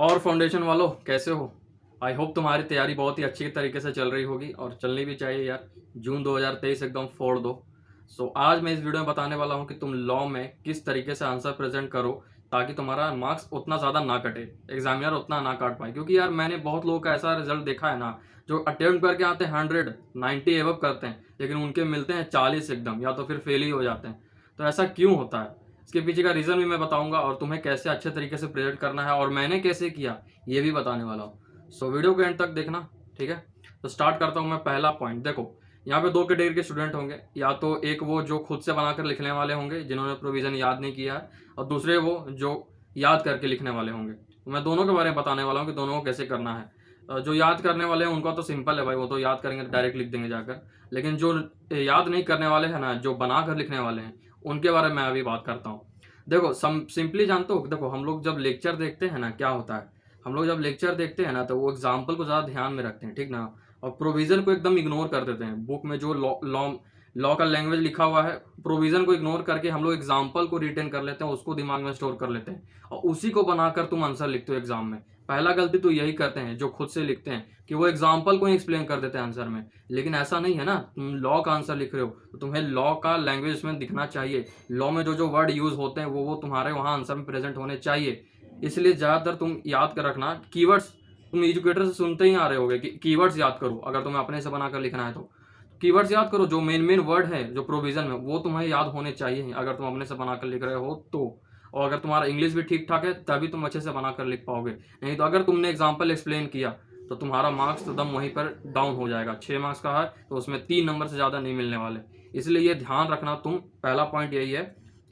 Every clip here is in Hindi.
और फाउंडेशन वालों कैसे हो? आई होप तुम्हारी तैयारी बहुत ही अच्छी तरीके से चल रही होगी और चलनी भी चाहिए यार। जून 2023 एकदम फोड़ दो। आज मैं इस वीडियो में बताने वाला हूँ कि तुम लॉ में किस तरीके से आंसर प्रेजेंट करो ताकि तुम्हारा मार्क्स उतना ज़्यादा ना कटे, एग्जामिनर उतना ना काट पाए। क्योंकि यार मैंने बहुत लोगों का ऐसा रिजल्ट देखा है ना, जो अटेम्प्ट करके आते हैं 190 एवब करते हैं, लेकिन उनके मिलते हैं 40 एकदम, या तो फिर फेल ही हो जाते हैं। तो ऐसा क्यों होता है, इसके पीछे का रीज़न भी मैं बताऊंगा और तुम्हें कैसे अच्छे तरीके से प्रेजेंट करना है और मैंने कैसे किया ये भी बताने वाला हूँ। वीडियो को एंड तक देखना, ठीक है। तो स्टार्ट करता हूँ मैं। पहला पॉइंट देखो, यहाँ पे दो कैटेगरी के स्टूडेंट होंगे। या तो एक वो जो खुद से बनाकर लिखने वाले होंगे जिन्होंने प्रोविज़न याद नहीं किया है, और दूसरे वो जो याद करके लिखने वाले होंगे। तो मैं दोनों के बारे में बताने वाला हूँ कि दोनों को कैसे करना है। जो याद करने वाले हैं उनका तो सिंपल है भाई, वो तो याद करेंगे तो डायरेक्ट लिख देंगे जाकर। लेकिन जो याद नहीं करने वाले हैं ना, जो बना कर लिखने वाले हैं, उनके बारे में मैं अभी बात करता हूँ। देखो सिंपली जानते हो, देखो हम लोग जब लेक्चर देखते हैं ना, क्या होता है, हम लोग जब लेक्चर देखते हैं ना तो वो एग्जाम्पल को ज़्यादा ध्यान में रखते हैं, ठीक ना। और प्रोविज़न को एकदम इग्नोर कर देते हैं। बुक में जो लॉ का लैंग्वेज लिखा हुआ है, प्रोविज़न को इग्नोर करके हम लोग एग्जाम्पल को रिटेन कर लेते हैं, उसको दिमाग में स्टोर कर लेते हैं और उसी को बनाकर तुम आंसर लिखते हो एग्जाम में। पहला गलती तो यही करते हैं जो खुद से लिखते हैं कि वो एग्जाम्पल को ही एक्सप्लेन कर देते हैं आंसर में। लेकिन ऐसा नहीं है ना, तुम लॉ का आंसर लिख रहे हो तो तुम्हें लॉ का लैंग्वेज उसमें दिखना चाहिए। लॉ में जो जो वर्ड यूज होते हैं वो तुम्हारे वहाँ आंसर में प्रेजेंट होने चाहिए। इसलिए ज़्यादातर तुम याद कर रखना कीवर्ड्स। तुम एजुकेटर से सुनते ही आ रहे होगे कि कीवर्ड्स याद करो, अगर तुम्हें अपने से बनाकर लिखना है तो कीवर्ड्स याद करो। जो मेन वर्ड है जो प्रोविजन में, वो तुम्हें याद होने चाहिए अगर तुम अपने से बनाकर लिख रहे हो तो। और अगर तुम्हारा इंग्लिश भी ठीक ठाक है तभी तुम अच्छे से बनाकर लिख पाओगे। नहीं तो अगर तुमने एग्जाम्पल एक्सप्लेन किया तो तुम्हारा मार्क्स एकदम वहीं पर डाउन हो जाएगा। 6 मार्क्स का है तो उसमें 3 नंबर से ज़्यादा नहीं मिलने वाले। इसलिए ये ध्यान रखना तुम। पहला पॉइंट यही है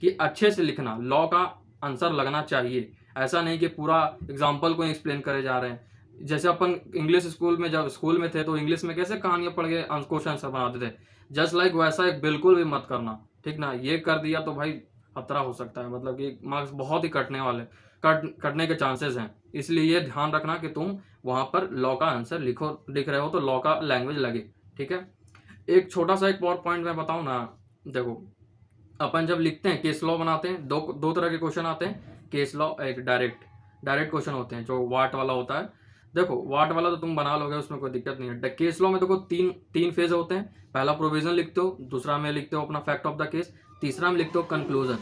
कि अच्छे से लिखना, लॉ का आंसर लगना चाहिए। ऐसा नहीं कि पूरा एग्जाम्पल को एक्सप्लेन करे जा रहे हैं। जैसे अपन इंग्लिश स्कूल में, जब स्कूल में थे तो इंग्लिश में कैसे कहानियां पढ़ के क्वेश्चन आंसर बनाते थे, जस्ट लाइक वैसा एक बिल्कुल भी मत करना, ठीक ना। ये कर दिया तो भाई खतरा हो सकता है, मतलब कि मार्क्स बहुत ही कटने के चांसेस हैं। इसलिए ये ध्यान रखना कि तुम वहां पर लॉ का आंसर लिख रहे हो तो लॉ का लैंग्वेज लगे, ठीक है। एक छोटा सा एक और पॉइंट मैं बताऊं ना, देखो अपन जब लिखते हैं केस लॉ बनाते हैं, दो तरह के क्वेश्चन आते हैं, केस लॉ, एक डायरेक्ट क्वेश्चन होते हैं जो वाट वाला होता है। देखो वाट वाला तो तुम बना लोगे, उसमें कोई दिक्कत नहीं है। केस लॉ में देखो तीन फेज होते हैं। पहला प्रोविजन लिखते हो, दूसरा में लिखते हो अपना फैक्ट ऑफ द केस, तीसरा में लिखते हो कंक्लूजन।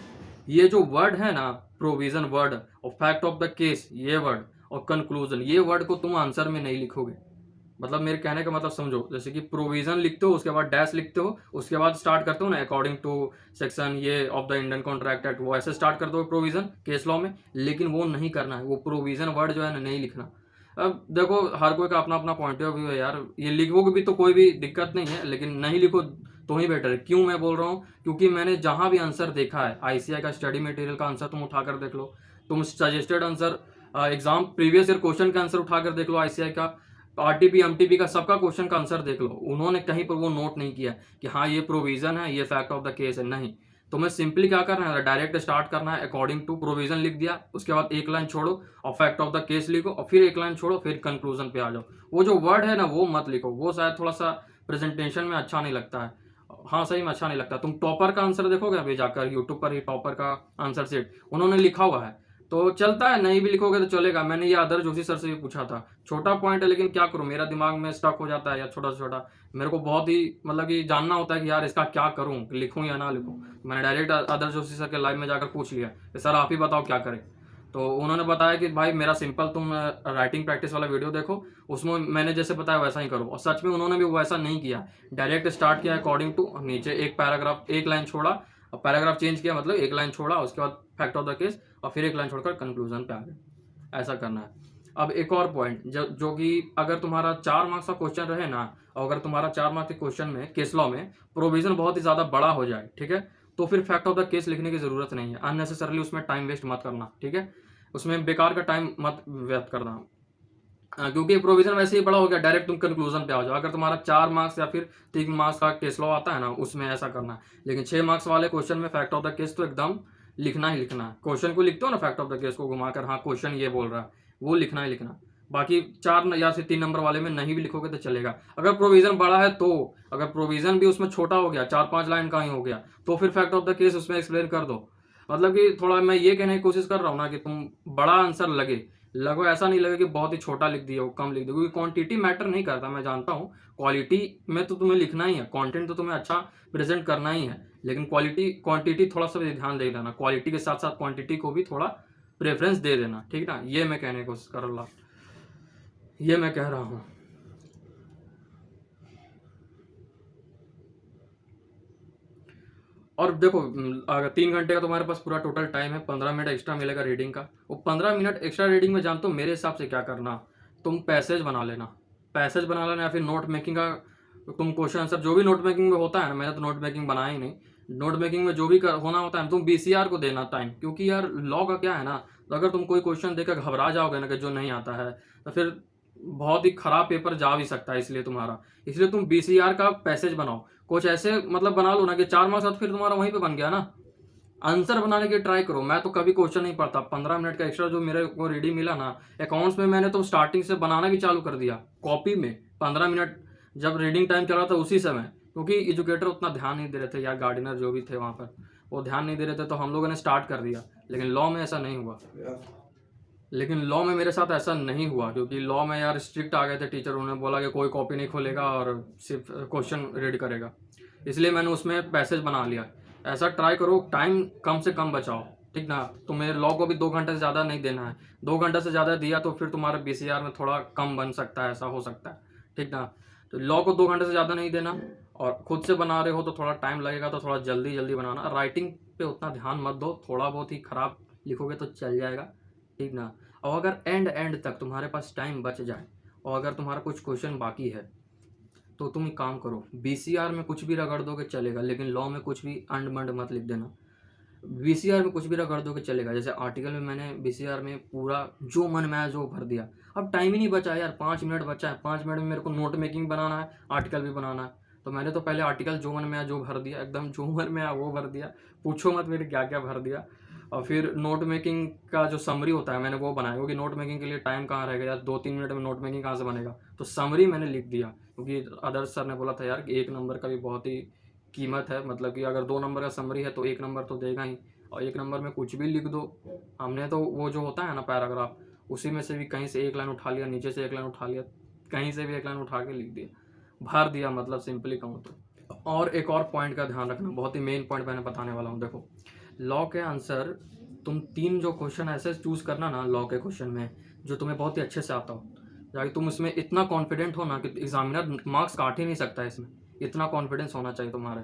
ये जो वर्ड है ना, प्रोविजन वर्ड और फैक्ट ऑफ द केस ये वर्ड और कंक्लूजन ये वर्ड को तुम आंसर में नहीं लिखोगे। मतलब मेरे कहने का मतलब समझो, जैसे कि प्रोविजन लिखते हो, उसके बाद डैश लिखते हो, उसके बाद स्टार्ट करते हो ना अकॉर्डिंग टू सेक्शन ये of the Indian contract act, वो ऐसे स्टार्ट करते हो प्रोविजन केस लॉ में। लेकिन वो नहीं करना है, वो प्रोविजन वर्ड जो है ना नहीं लिखना। अब देखो हर कोई का अपना अपना पॉइंट ऑफ व्यू है यार, ये लिखोगे भी तो कोई भी दिक्कत नहीं है, लेकिन नहीं लिखो तो ही बेटर है। क्यों मैं बोल रहा हूँ, क्योंकि मैंने जहां भी आंसर देखा है, आईसीआई का स्टडी मटेरियल का आंसर तुम उठाकर देख लो, तुम suggested answer exam previous year question का आंसर उठाकर देख लो, आईसीआई का, आरटीपी एमटीपी का सबका क्वेश्चन का आंसर देख लो। उन्होंने कहीं पर वो नोट नहीं किया कि हाँ ये प्रोविजन है, ये फैक्ट ऑफ द केस है, नहीं। तो मैं सिंपली क्या करना है, डायरेक्ट स्टार्ट करना है, अकॉर्डिंग टू प्रोविजन लिख दिया, उसके बाद एक लाइन छोड़ो और फैक्ट ऑफ द केस लिखो, और फिर एक लाइन छोड़ो, फिर कंक्लूजन पे आ जाओ। वो जो वर्ड है ना वो मत लिखो, वो शायद थोड़ा सा प्रेजेंटेशन में अच्छा नहीं लगता है। हाँ सही में अच्छा नहीं लगता। तुम टॉपर का आंसर देखोगे अभी जाकर यूट्यूब पर ही, टॉपर का आंसर सेट उन्होंने लिखा हुआ है तो चलता है, नहीं भी लिखोगे तो चलेगा। मैंने ये आदर जोशी सर से भी पूछा था, छोटा पॉइंट है लेकिन क्या करूं, मेरा दिमाग में स्टक हो जाता है या छोटा छोटा, मेरे को बहुत ही मतलब कि जानना होता है कि यार इसका क्या करूं, लिखूं या ना लिखूं। मैंने डायरेक्ट आदर जोशी सर के लाइव में जाकर पूछ लिया कि सर आप ही बताओ क्या करें। तो उन्होंने बताया कि भाई मेरा सिंपल तुम राइटिंग प्रैक्टिस वाला वीडियो देखो, उसमें मैंने जैसे बताया वैसा ही करो। और सच में उन्होंने भी वैसा नहीं किया, डायरेक्ट स्टार्ट किया अकॉर्डिंग टू, नीचे एक पैराग्राफ एक लाइन छोड़ा और पैराग्राफ चेंज किया, मतलब एक लाइन छोड़ा उसके बाद फैक्ट ऑफ द केस और फिर एक लाइन छोड़कर कंक्लूजन पे आ गए। ऐसा करना है। अब एक और पॉइंट जो कि अगर तुम्हारा 4 मार्क्स का क्वेश्चन रहे ना, और अगर तुम्हारा 4 मार्क्स के क्वेश्चन में केस लॉ में प्रोविजन बहुत ही ज्यादा बड़ा हो जाए, ठीक है, तो फिर फैक्ट ऑफ द केस लिखने की जरूरत नहीं है। अननेसेसरली उसमें टाइम वेस्ट मत करना, ठीक है, उसमें बेकार का टाइम मत व्यर्थ करना। क्योंकि प्रोविजन वैसे ही बड़ा हो गया, डायरेक्ट तुम कंक्लूजन पे आ जाओ। अगर तुम्हारा 4 मार्क्स या फिर 3 मार्क्स का केस लॉ आता है ना, उसमें ऐसा करना है। लेकिन 6 मार्क्स वाले क्वेश्चन में फैक्ट ऑफ द केस तो एकदम लिखना ही लिखना है। क्वेश्चन को लिखते हो ना फैक्ट ऑफ द केस को घुमाकर, हाँ क्वेश्चन ये बोल रहा है, वो लिखना ही लिखना। बाकी 4 या फिर 3 नंबर वाले में नहीं भी लिखोगे तो चलेगा। अगर प्रोविजन बड़ा है तो, अगर प्रोविजन भी उसमें छोटा हो गया, 4-5 लाइन का ही हो गया, तो फिर फैक्ट ऑफ द केस उसमें एक्सप्लेन कर दो। मतलब कि थोड़ा मैं ये कहने की कोशिश कर रहा हूँ ना कि तुम बड़ा आंसर लगे, लगो, ऐसा नहीं लगे कि बहुत ही छोटा लिख दिया हो, कम लिख दिया, क्योंकि क्वांटिटी मैटर नहीं करता, मैं जानता हूँ। क्वालिटी में तो तुम्हें लिखना ही है, कंटेंट तो तुम्हें अच्छा प्रेजेंट करना ही है, लेकिन क्वांटिटी थोड़ा सा भी ध्यान दे देना, क्वालिटी के साथ साथ क्वांटिटी को भी थोड़ा प्रेफरेंस दे देना, ठीक ना। ये मैं कहने की कोशिश कर रहा, ये मैं कह रहा हूँ। और देखो, अगर 3 घंटे का तुम्हारे पास पूरा टोटल टाइम है, 15 मिनट एक्स्ट्रा मिलेगा रीडिंग का। वो 15 मिनट एक्स्ट्रा रीडिंग में जानते हो मेरे हिसाब से क्या करना, तुम पैसेज बना लेना, पैसेज बना लेना, या फिर नोट मेकिंग का तुम क्वेश्चन आंसर जो भी नोट मेकिंग में होता है ना, मैंने तो नोट मेकिंग बनाया ही नहीं, नोट मेकिंग में जो भी होना होता है तुम बीसीआर को देना टाइम, क्योंकि यार लॉ का क्या है ना, तो अगर तुम कोई क्वेश्चन देकर घबरा जाओगे ना कि जो नहीं आता है, तो फिर बहुत ही खराब पेपर जा भी सकता है, इसलिए तुम्हारा, इसलिए तुम बीसीआर का पैसेज बनाओ, कुछ ऐसे मतलब बना लो ना कि 4 मार्क्स बाद फिर तुम्हारा वहीं पे बन गया ना। आंसर बनाने की ट्राई करो। मैं तो कभी क्वेश्चन नहीं पढ़ता, 15 मिनट का एक्स्ट्रा जो मेरे को रीडिंग मिला ना अकाउंट्स में, मैंने तो स्टार्टिंग से बनाना भी चालू कर दिया कॉपी में। 15 मिनट जब रीडिंग टाइम चला था उसी समय, क्योंकि एजुकेटर उतना ध्यान नहीं दे रहे थे, या गार्डिनर जो भी थे वहाँ पर वो ध्यान नहीं दे रहे थे, तो हम लोगों ने स्टार्ट कर दिया। लेकिन लॉ में ऐसा नहीं हुआ, लेकिन लॉ में मेरे साथ ऐसा नहीं हुआ, क्योंकि लॉ में यार स्ट्रिक्ट आ गए थे टीचर, उन्होंने बोला कि कोई कॉपी नहीं खोलेगा और सिर्फ क्वेश्चन रीड करेगा, इसलिए मैंने उसमें पैसेज बना लिया। ऐसा ट्राई करो, टाइम कम से कम बचाओ, ठीक ना। तुम्हें लॉ को भी 2 घंटे से ज़्यादा नहीं देना है, 2 घंटे से ज़्यादा दिया तो फिर तुम्हारा बीसीआर में थोड़ा कम बन सकता है, ऐसा हो सकता है, ठीक ना। तो लॉ को 2 घंटे से ज़्यादा नहीं देना, और खुद से बना रहे हो तो थोड़ा टाइम लगेगा, तो थोड़ा जल्दी जल्दी बनाना। राइटिंग पे उतना ध्यान मत दो, थोड़ा बहुत ही खराब लिखोगे तो चल जाएगा, ठीक ना। और अगर एंड तक तुम्हारे पास टाइम बच जाए और अगर तुम्हारा कुछ क्वेश्चन बाकी है, तो तुम एक काम करो, बीसीआर में कुछ भी रगड़ दोगे चलेगा, लेकिन लॉ में कुछ भी अंड मंड मत लिख देना। बीसीआर में कुछ भी रगड़ दोगे चलेगा, जैसे आर्टिकल में मैंने बीसीआर में पूरा जो मन में आया जो भर दिया। अब टाइम ही नहीं बचा यार, 5 मिनट बचा है, 5 मिनट में मेरे को नोट मेकिंग बनाना है, आर्टिकल भी बनाना है, तो मैंने तो पहले आर्टिकल जो मन में आया जो भर दिया, एकदम जो मन में आया वो भर दिया, पूछो मत मेरे क्या क्या भर दिया। और फिर नोट मेकिंग का जो समरी होता है मैंने वो बनाया, क्योंकि नोट मेकिंग के लिए टाइम कहाँ रहेगा यार, 2-3 मिनट में नोट मेकिंग कहाँ से बनेगा, तो समरी मैंने लिख दिया, क्योंकि आदर्श सर ने बोला था यार कि 1 नंबर का भी बहुत ही कीमत है, मतलब कि अगर 2 नंबर का समरी है तो 1 नंबर तो देगा ही, और 1 नंबर में कुछ भी लिख दो। हमने तो वो जो होता है ना पैराग्राफ, उसी में से भी कहीं से एक लाइन उठा लिया, नीचे से एक लाइन उठा लिया, कहीं से भी एक लाइन उठा के लिख दिया, भर दिया, मतलब सिंपली कहूँ तो। और एक और पॉइंट का ध्यान रखना, बहुत ही मेन पॉइंट मैंने बताने वाला हूँ। देखो, लॉ के आंसर तुम 3 जो क्वेश्चन ऐसे चूज करना ना लॉ के क्वेश्चन में, जो तुम्हें बहुत ही अच्छे से आता हो, ताकि तुम इसमें इतना कॉन्फिडेंट हो ना कि एग्जामिनर मार्क्स काट ही नहीं सकता है इसमें, इतना कॉन्फिडेंस होना चाहिए तुम्हारे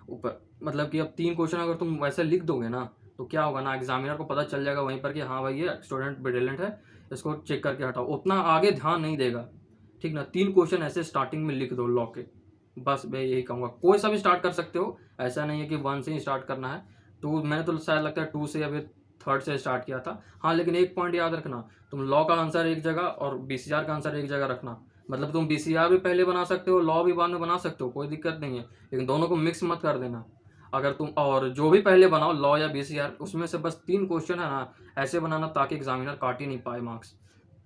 ऊपर। मतलब कि अब 3 क्वेश्चन अगर तुम वैसे लिख दोगे ना, तो क्या होगा ना, एग्जामिनर को पता चल जाएगा वहीं पर कि हाँ भाई ये स्टूडेंट ब्रिलियंट है, इसको चेक करके हटाओ, उतना आगे ध्यान नहीं देगा, ठीक ना। 3 क्वेश्चन ऐसे स्टार्टिंग में लिख दो लॉ के, बस मैं यही कहूँगा। कोई सा भी स्टार्ट कर सकते हो, ऐसा नहीं है कि 1 से ही स्टार्ट करना है, तो मैंने तो शायद लगता है 2 से या फिर 3rd से स्टार्ट किया था। हाँ, लेकिन एक पॉइंट याद रखना, तुम लॉ का आंसर एक जगह और बीसीआर का आंसर एक जगह रखना, मतलब तुम बीसीआर भी पहले बना सकते हो, लॉ भी बाद में बना सकते हो, कोई दिक्कत नहीं है, लेकिन दोनों को मिक्स मत कर देना। अगर तुम और जो भी पहले बनाओ लॉ या बीसीआर, उसमें से बस 3 क्वेश्चन है ना ऐसे बनाना ताकि एग्जामिनर काट ही नहीं पाए मार्क्स,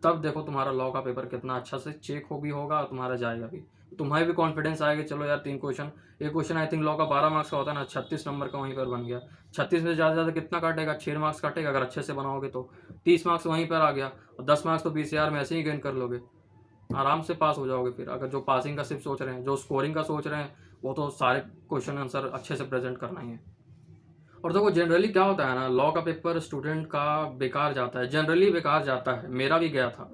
तब देखो तुम्हारा लॉ का पेपर कितना अच्छा से चेक हो भी होगा और तुम्हारा जाएगा भी, तुम्हारे भी कॉन्फिडेंस आएगा, चलो यार 3 क्वेश्चन, एक क्वेश्चन आई थिंक लॉ का 12 मार्क्स का होता है ना, 36 नंबर का वहीं पर बन गया। 36 में ज़्यादा से ज़्यादा कितना काटेगा, 6 मार्क्स काटेगा, अगर अच्छे से बनाओगे तो 30 मार्क्स वहीं पर आ गया, और 10 मार्क्स तो बीसीआर में ऐसे ही गेन कर लोगे, आराम से पास हो जाओगे। फिर अगर जो पासिंग का सिर्फ सोच रहे हैं, जो स्कोरिंग का सोच रहे हैं, वो तो सारे क्वेश्चन आंसर अच्छे से प्रेजेंट करना ही है। और देखो जनरली क्या होता है ना, लॉ का पेपर स्टूडेंट का बेकार जाता है, जनरली बेकार जाता है, मेरा भी गया था।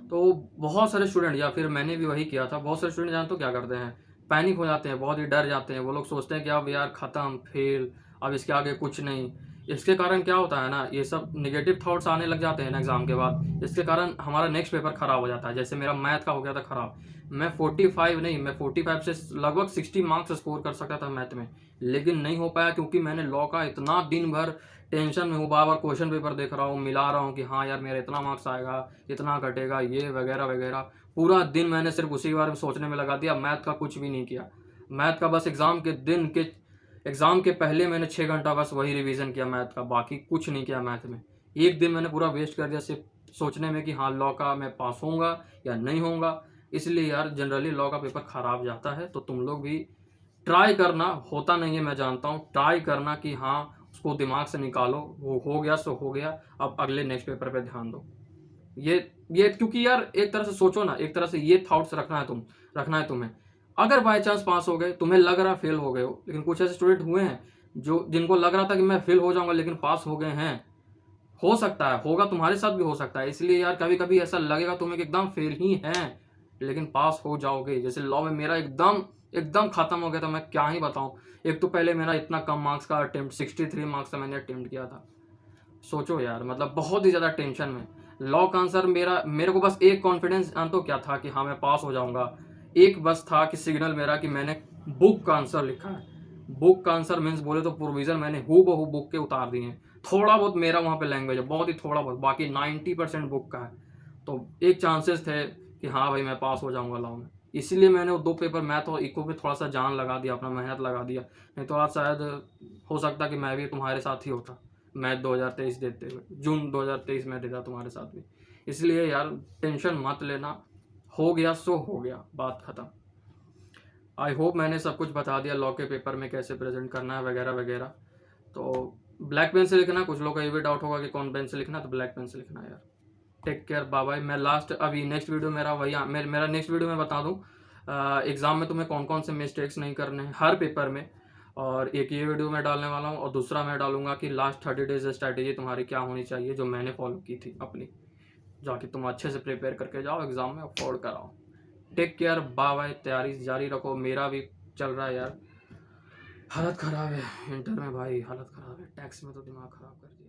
तो बहुत सारे स्टूडेंट, या फिर मैंने भी वही किया था, बहुत सारे स्टूडेंट जानते हो क्या करते हैं, पैनिक हो जाते हैं, बहुत ही डर जाते हैं, वो लोग सोचते हैं कि अब यार ख़त्म, फेल, अब इसके आगे कुछ नहीं। इसके कारण क्या होता है ना, ये सब निगेटिव थॉट्स आने लग जाते हैं ना एग्जाम के बाद, इसके कारण हमारा नेक्स्ट पेपर खराब हो जाता है। जैसे मेरा मैथ का हो गया था खराब, मैं 45 नहीं, मैं 45 से लगभग 60 मार्क्स स्कोर कर सकता था मैथ में, लेकिन नहीं हो पाया, क्योंकि मैंने लॉ का इतना दिन भर टेंशन में हूँ, बार बार क्वेश्चन पेपर देख रहा हूँ, मिला रहा हूँ कि हाँ यार मेरा इतना मार्क्स आएगा, इतना घटेगा, ये वगैरह वगैरह, पूरा दिन मैंने सिर्फ उसी के बारे में सोचने में लगा दिया, मैथ का कुछ भी नहीं किया। मैथ का बस एग्ज़ाम के पहले मैंने 6 घंटा बस वही रिवीजन किया मैथ का, बाकी कुछ नहीं किया मैथ में। एक दिन मैंने पूरा वेस्ट कर दिया सिर्फ सोचने में कि हाँ लॉ का मैं पास होऊंगा या नहीं होऊंगा। इसलिए यार जनरली लॉ का पेपर खराब जाता है, तो तुम लोग भी ट्राई करना, होता नहीं है मैं जानता हूँ, ट्राई करना कि हाँ उसको दिमाग से निकालो, वो हो गया सो हो गया, अब अगले नेक्स्ट पेपर पे ध्यान दो। ये क्योंकि यार एक तरह से सोचो ना, एक तरह से ये थॉट्स रखना है तुम्हें। अगर बाय चांस पास हो गए, तुम्हें लग रहा फेल हो गए हो, लेकिन कुछ ऐसे स्टूडेंट हुए हैं जो जिनको लग रहा था कि मैं फेल हो जाऊंगा लेकिन पास हो गए हैं। हो सकता है, होगा, तुम्हारे साथ भी हो सकता है। इसलिए यार कभी कभी ऐसा लगेगा तुम्हें कि एकदम फेल ही है, लेकिन पास हो जाओगे। जैसे लॉ में मेरा एकदम एकदम खत्म हो गया था, मैं क्या ही बताऊं। एक तो पहले मेरा इतना कम मार्क्स का अटेम्प्ट, 63 मार्क्स का मैंने अटेम्प्ट किया था। सोचो यार, मतलब बहुत ही ज़्यादा टेंशन में। लॉ का आंसर मेरे को बस एक कॉन्फिडेंस तो क्या था कि हाँ मैं पास हो जाऊंगा। एक बस था कि सिग्नल मेरा कि मैंने बुक का आंसर लिखा है। बुक का आंसर मीन्स बोले तो प्रोविजन मैंने हु बहू बुक के उतार दिए हैं। थोड़ा बहुत मेरा वहाँ पे लैंग्वेज है, बहुत ही थोड़ा बहुत, बाकी 90% बुक का है। तो एक चांसेस थे कि हाँ भाई मैं पास हो जाऊंगा लॉ में। इसीलिए मैंने वो 2 पेपर मैथ और इको पे थोड़ा सा जान लगा दिया, अपना मेहनत लगा दिया। नहीं तो आज शायद हो सकता कि मैं भी तुम्हारे साथ ही होता, मैथ 2023 देते हुए, जून 2023 में देता तुम्हारे साथ भी। इसलिए यार टेंशन मत लेना, हो गया सो हो गया, बात खत्म। आई होप मैंने सब कुछ बता दिया लॉ के पेपर में कैसे प्रेजेंट करना है वगैरह वगैरह। तो ब्लैक पेन से लिखना, कुछ लोग का ये भी डाउट होगा कि कौन पेन से लिखना, तो ब्लैक पेन से लिखना यार। Take care, bye bye. मैं लास्ट अभी नेक्स्ट वीडियो मेरा वही मेरा नेक्स्ट वीडियो में बता दूँ एग्जाम में तुम्हें कौन कौन से मिस्टेक्स नहीं करने हैं हर पेपर में। और एक ये वीडियो मैं डालने वाला हूँ, और दूसरा मैं डालूंगा कि लास्ट 30 डेज स्ट्रैटेजी तुम्हारी क्या होनी चाहिए, जो मैंने फॉलो की थी अपनी, जाके तुम अच्छे से प्रिपेयर करके जाओ एग्जाम में, अफोर्ड कराओ। Take care, bye bye. तैयारी जारी रखो, मेरा भी चल रहा है यार। हालत ख़राब है इंटर में भाई, हालत ख़राब है। टैक्स में तो दिमाग ख़राब कर दिया।